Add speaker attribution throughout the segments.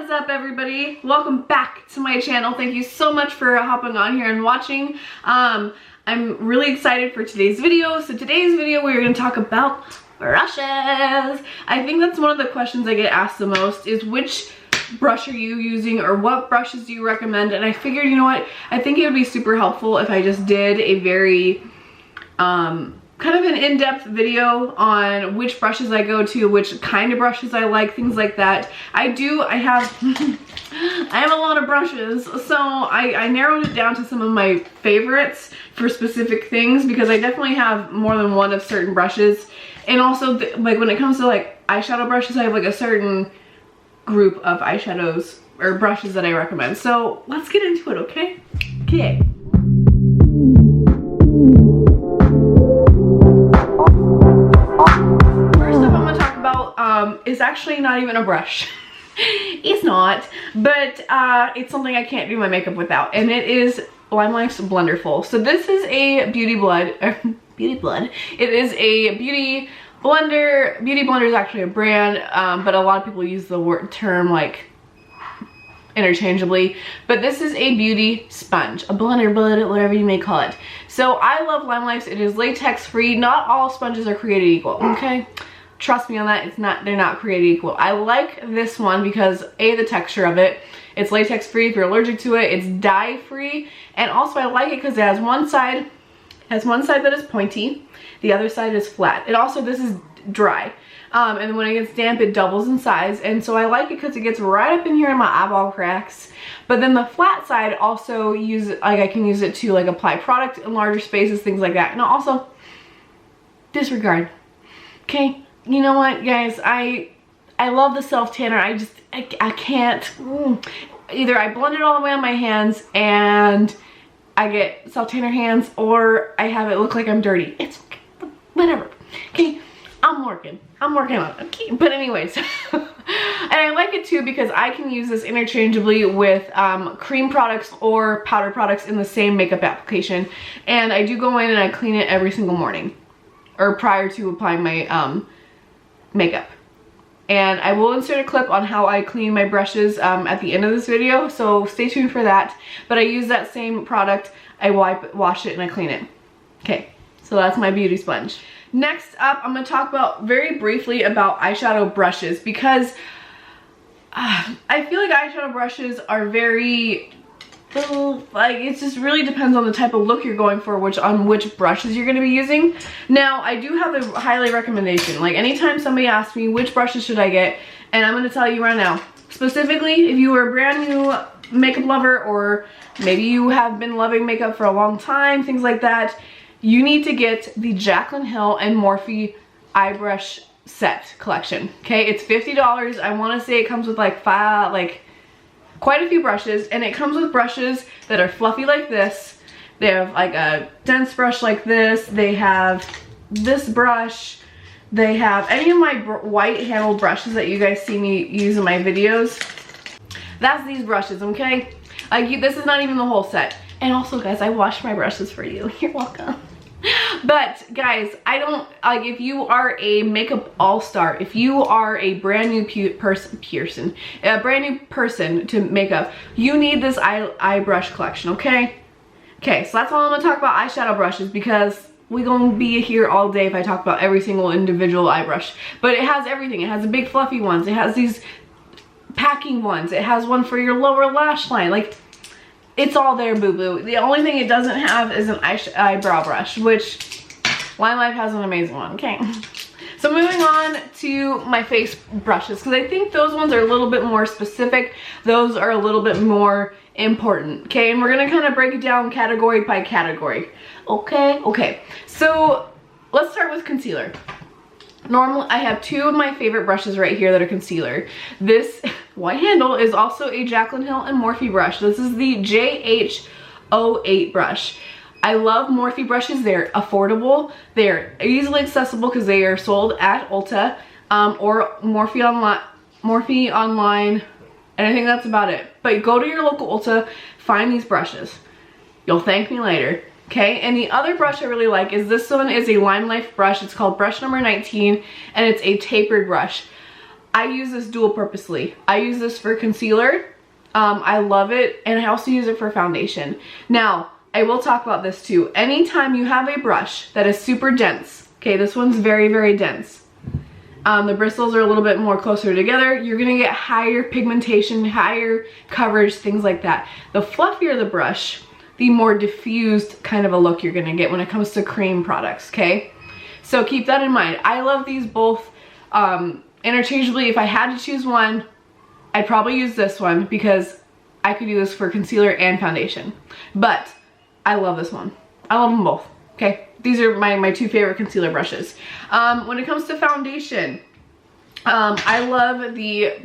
Speaker 1: What's up, everybody? Welcome back to my channel. Thank you so much for hopping on here and watching. I'm really excited for today's video. So today's video we're going to talk about brushes. I think that's one of the questions I get asked the most is which brush are you using or what brushes do you recommend? And I figured, you know what, I think it would be super helpful if I just did a very kind of an in-depth video on which brushes I go to, which kind of brushes I like, things like that. I have I have a lot of brushes, so I narrowed it down to some of my favorites for specific things because I definitely have more than one of certain brushes. And also like when it comes to like eyeshadow brushes, I have like a certain group of eyeshadows or brushes that I recommend. So let's get into it, okay? Okay. Is actually not even a brush. It's not, but it's something I can't do my makeup without, and it is Limelife's Blunderful. So this is a beauty blend. It is a beauty blender. Beauty Blender is actually a brand, but a lot of people use the term like interchangeably. But this is a beauty sponge, a blender, whatever you may call it. So I love Limelife's. It is latex free. Not all sponges are created equal, okay? Trust me on that, they're not created equal. I like this one because the texture of it, it's latex free if you're allergic to it, it's dye free, and also I like it because it has one side that is pointy, the other side is flat. This is dry. And when it gets damp, it doubles in size, and so I like it because it gets right up in here in my eyeball cracks. But then the flat side also I can use it to like apply product in larger spaces, things like that. And also, disregard, okay? You know what, guys, I love the self tanner. I can't. Either I blend it all the way on my hands and I get self tanner hands, or I have it look like I'm dirty. It's whatever. Okay, I'm working on it. Okay, but anyways, and I like it too because I can use this interchangeably with cream products or powder products in the same makeup application. And I do go in and I clean it every single morning, or prior to applying my makeup. And I will insert a clip on how I clean my brushes at the end of this video, so stay tuned for that. But I use that same product, I wash it, and I clean it. Okay, so that's my beauty sponge. Next up, I'm going to talk very briefly about eyeshadow brushes because I feel like eyeshadow brushes are very like, it just really depends on the type of look you're going for, on which brushes you're going to be using. Now, I do have a highlight recommendation. Like, anytime somebody asks me which brushes should I get, and I'm going to tell you right now, specifically if you are a brand new makeup lover, or maybe you have been loving makeup for a long time, things like that, you need to get the Jaclyn Hill and Morphe eye brush set collection. Okay, it's $50. I want to say it comes with like quite a few brushes, and it comes with brushes that are fluffy like this. They have like a dense brush like this. They have this brush. They have any of my white handled brushes that you guys see me use in my videos. That's these brushes, okay? Like, this is not even the whole set. And also, guys, I washed my brushes for you. You're welcome. But guys, if you are a makeup all-star, if you are a brand new person to makeup, you need this eye brush collection, okay? Okay, so that's all I'm gonna talk about eyeshadow brushes, because we're gonna be here all day if I talk about every single individual eye brush. But it has everything. It has the big fluffy ones, it has these packing ones, it has one for your lower lash line. Like, it's all there, boo-boo. The only thing it doesn't have is an eyebrow brush, which Limelife has an amazing one, okay? So moving on to my face brushes, because I think those ones are a little bit more specific. Those are a little bit more important, okay? And we're gonna kind of break it down category by category, okay? Okay, so let's start with concealer. Normally, I have two of my favorite brushes right here that are concealer. This white handle is also a Jaclyn Hill and Morphe brush. This is the JH08 brush. I love Morphe brushes. They're affordable. They're easily accessible because they are sold at Ulta or Morphe online, and I think that's about it. But go to your local Ulta, find these brushes. You'll thank me later. Okay, and the other brush I really like is this one. Is a Limelife brush. It's called brush number 19, and it's a tapered brush. I use this dual purposely. I use this for concealer. I love it, and I also use it for foundation. Now, I will talk about this too. Anytime you have a brush that is super dense, okay, this one's very, very dense. The bristles are a little bit more closer together. You're gonna get higher pigmentation, higher coverage, things like that. The fluffier the brush, the more diffused kind of a look you're gonna get when it comes to cream products, okay? So keep that in mind. I love these both interchangeably. If I had to choose one, I'd probably use this one because I could do this for concealer and foundation. But I love this one. I love them both, okay? These are my two favorite concealer brushes. When it comes to foundation, I love the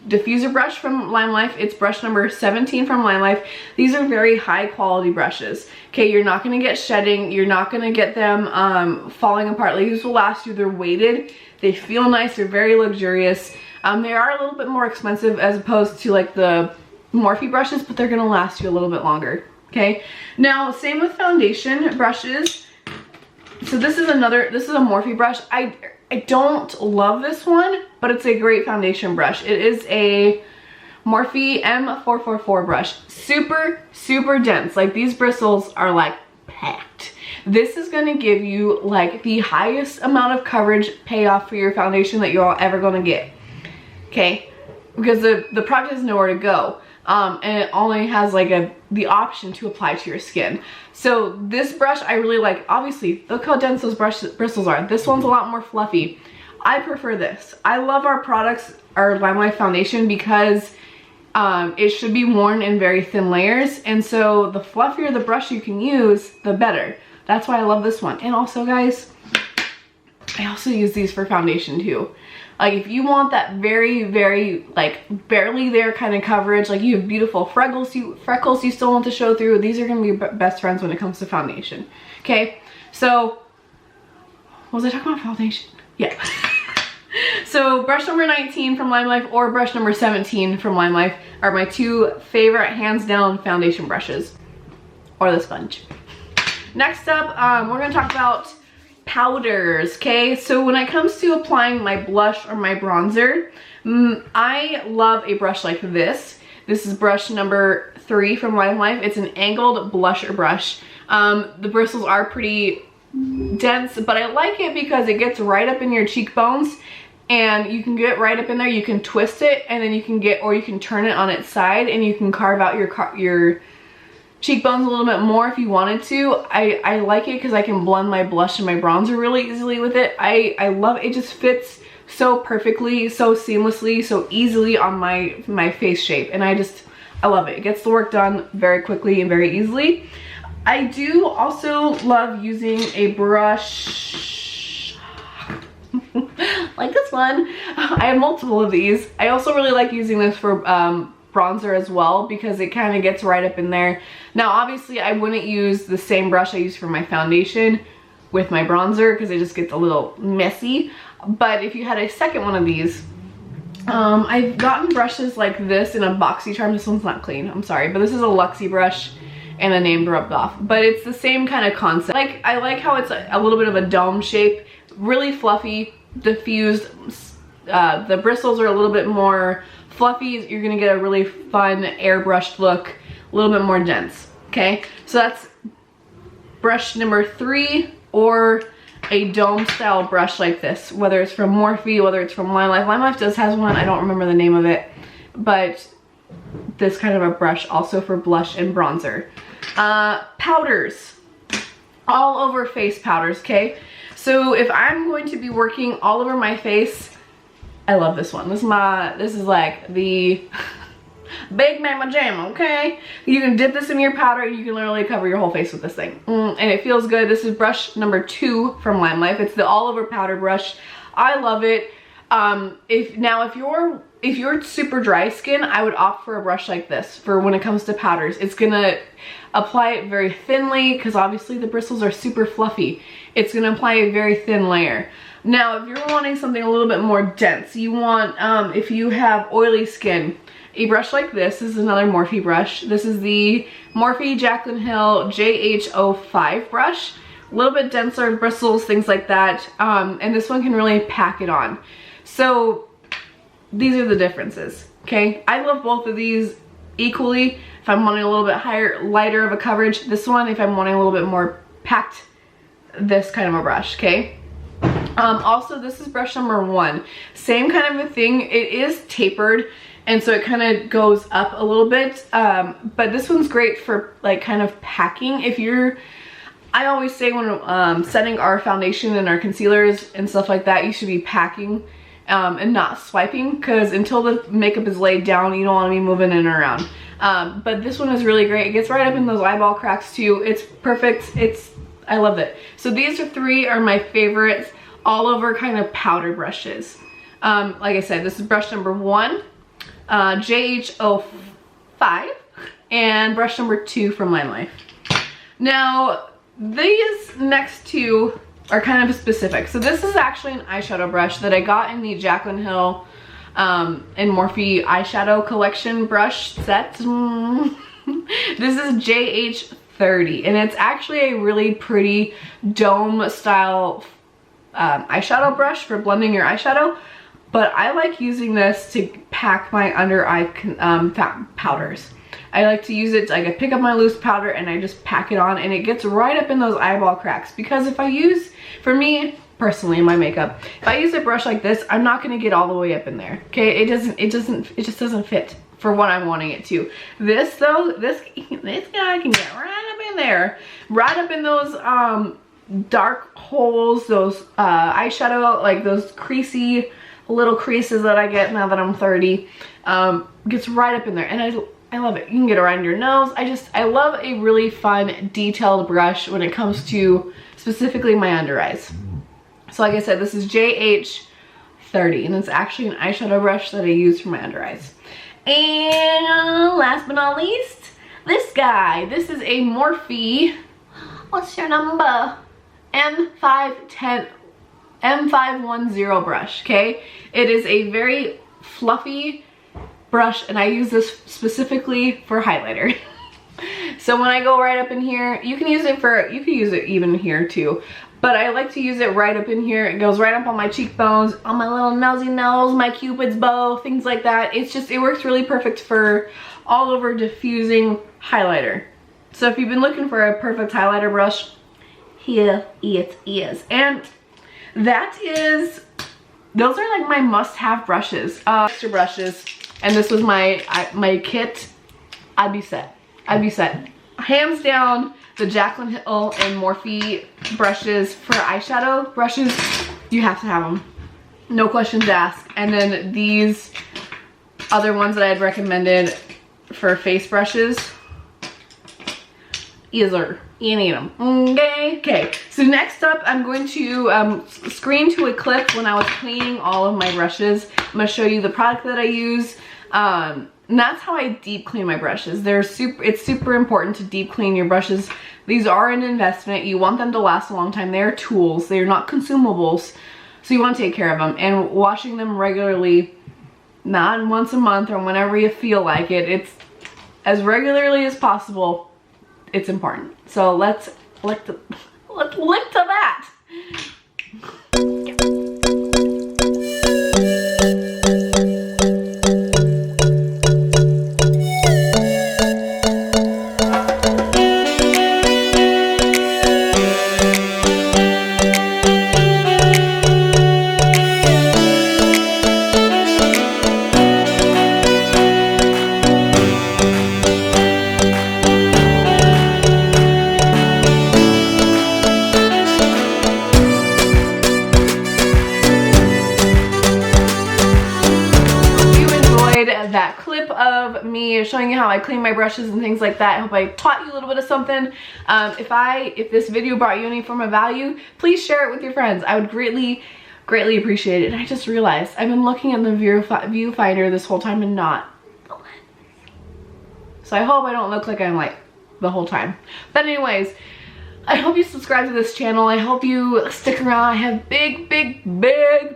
Speaker 1: diffuser brush from Lime Life. It's brush number 17 from Lime Life. These are very high quality brushes. Okay, you're not gonna get shedding. You're not gonna get them falling apart. Like, these will last you. They're weighted. They feel nice. They're very luxurious. They are a little bit more expensive as opposed to like the Morphe brushes, but they're gonna last you a little bit longer. Okay, now same with foundation brushes. So this is a Morphe brush. I don't love this one, but it's a great foundation brush. It is a Morphe M444 brush. Super, super dense. Like, these bristles are like packed. This is gonna give you like the highest amount of coverage payoff for your foundation that you're ever gonna get. Okay, because the product has nowhere to go. And it only has like the option to apply to your skin. So this brush I really like. Obviously, look how dense those bristles are. This one's a lot more fluffy. I prefer this. I love our products, our Lime Life foundation, because it should be worn in very thin layers. And so the fluffier the brush you can use, the better. That's why I love this one. And also, guys, I also use these for foundation too. Like, if you want that very, very, like, barely there kind of coverage, like you have beautiful freckles you still want to show through, these are going to be best friends when it comes to foundation. Okay, so, was I talking about foundation? Yeah. So, brush number 19 from Lime Life or brush number 17 from Lime Life are my two favorite, hands down, foundation brushes. Or the sponge. Next up, we're going to talk about powders. Okay, so when it comes to applying my blush or my bronzer, I love a brush like this. This is brush number 3 from Lime Life. It's an angled blusher brush. The bristles are pretty dense, but I like it because it gets right up in your cheekbones, and you can get right up in there. You can twist it, and then you can turn it on its side, and you can carve out your cheekbones a little bit more if you wanted to. I like it because I can blend my blush and my bronzer really easily with it. I love it. It just fits so perfectly, so seamlessly, so easily on my face shape, and I love it. It gets the work done very quickly and very easily. I do also love using a brush like this one. I have multiple of these. I also really like using this for bronzer as well, because it kind of gets right up in there. Now, obviously, I wouldn't use the same brush I use for my foundation with my bronzer because it just gets a little messy. But if you had a second one of these, I've gotten brushes like this in a BoxyCharm. This one's not clean, I'm sorry, but this is a Luxie brush and the name rubbed off. But it's the same kind of concept. Like, I like how it's a little bit of a dome shape, really fluffy, diffused. The bristles are a little bit more fluffy. You're gonna get a really fun airbrushed look, a little bit more dense. Okay, so that's brush number 3, or a dome style brush like this, whether it's from Morphe, whether it's from Lime Life. Lime Life has one, I don't remember the name of it, but this kind of a brush also for blush and bronzer. Powders, all over face powders. Okay, so if I'm going to be working all over my face, I love this one. This is like the Big Mama Jam, okay? You can dip this in your powder, you can literally cover your whole face with this thing. And it feels good. This is brush number 2 from Lime Life. It's the all over powder brush. I love it. If you're super dry skin, I would opt for a brush like this for when it comes to powders. It's gonna apply it very thinly because obviously the bristles are super fluffy. It's gonna apply a very thin layer. Now, if you're wanting something a little bit more dense, you want, if you have oily skin, a brush like this is another Morphe brush. This is the Morphe Jaclyn Hill JH05 brush. A little bit denser bristles, things like that. And this one can really pack it on. So these are the differences, okay? I love both of these equally. If I'm wanting a little bit higher, lighter of a coverage, this one. If I'm wanting a little bit more packed, this kind of a brush, okay? Also, this is brush number 1. Same kind of a thing. It is tapered, and so it kind of goes up a little bit. But this one's great for like kind of packing. If you're, I always say when setting our foundation and our concealers and stuff like that, you should be packing and not swiping, because until the makeup is laid down, you don't want to be moving in and around. But this one is really great. It gets right up in those eyeball cracks too. It's perfect. I love it. So these 3 are my favorites all over kind of powder brushes. Like I said, this is brush number 1, JH05, and brush number 2 from Lime Life. Now, these next 2 are kind of specific. So this is actually an eyeshadow brush that I got in the Jaclyn Hill and Morphe eyeshadow collection brush set. This is JH30, and it's actually a really pretty dome style eyeshadow brush for blending your eyeshadow, but I like using this to pack my under eye powders. I like to use it, like I pick up my loose powder and I just pack it on, and it gets right up in those eyeball cracks. Because if I use, for me personally in my makeup, if I use a brush like this, I'm not going to get all the way up in there, okay? It just doesn't fit for what I'm wanting it to. This though, this guy can get right up in there, right up in those dark holes, those eyeshadow, like those creasy little creases that I get now that I'm 30, gets right up in there, and I love it. You can get around your nose. I love a really fun detailed brush when it comes to specifically my under eyes. So like I said, this is JH30, and it's actually an eyeshadow brush that I use for my under eyes. And last but not least, this guy. This is a Morphe, what's your number? M510 M510 brush, okay? It is a very fluffy brush, and I use this specifically for highlighter. So when I go right up in here, you can use it even here too, but I like to use it right up in here. It goes right up on my cheekbones, on my little nosy nose, my cupid's bow, things like that. It works really perfect for all over diffusing highlighter. So if you've been looking for a perfect highlighter brush, here it is. And those are like my must-have brushes, extra brushes, and this was my kit. I'd be set. Hands down, the Jaclyn Hill and Morphe brushes for eyeshadow brushes, you have to have them, no questions asked. And then these other ones that I had recommended for face brushes, you need them. Okay, so next up, I'm going to screen to a clip when I was cleaning all of my brushes. I'm going to show you the product that I use, and that's how I deep clean my brushes. It's super important to deep clean your brushes. These are an investment. You want them to last a long time. They're tools. They're not consumables, so you want to take care of them. And washing them regularly, not once a month or whenever you feel like it. It's as regularly as possible. It's important. So let's lick to that. That clip of me showing you how I clean my brushes and things like that. I hope I taught you a little bit of something. If this video brought you any form of value, please share it with your friends. I would greatly appreciate it. And I just realized I've been looking at the viewfinder this whole time and not the lens. So I hope I don't look like I'm like the whole time. But anyways, I hope you subscribe to this channel. I hope you stick around. I have big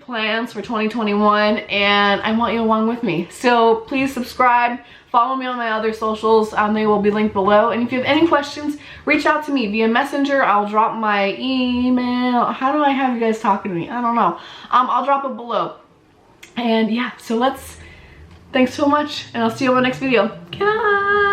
Speaker 1: plans for 2021, and I want you along with me. So please subscribe, follow me on my other socials. They will be linked below. And if you have any questions, reach out to me via Messenger. I'll drop my email. How do I have you guys talking to me? I don't know. I'll drop it below. And yeah, so thanks so much, and I'll see you on my next video. Bye.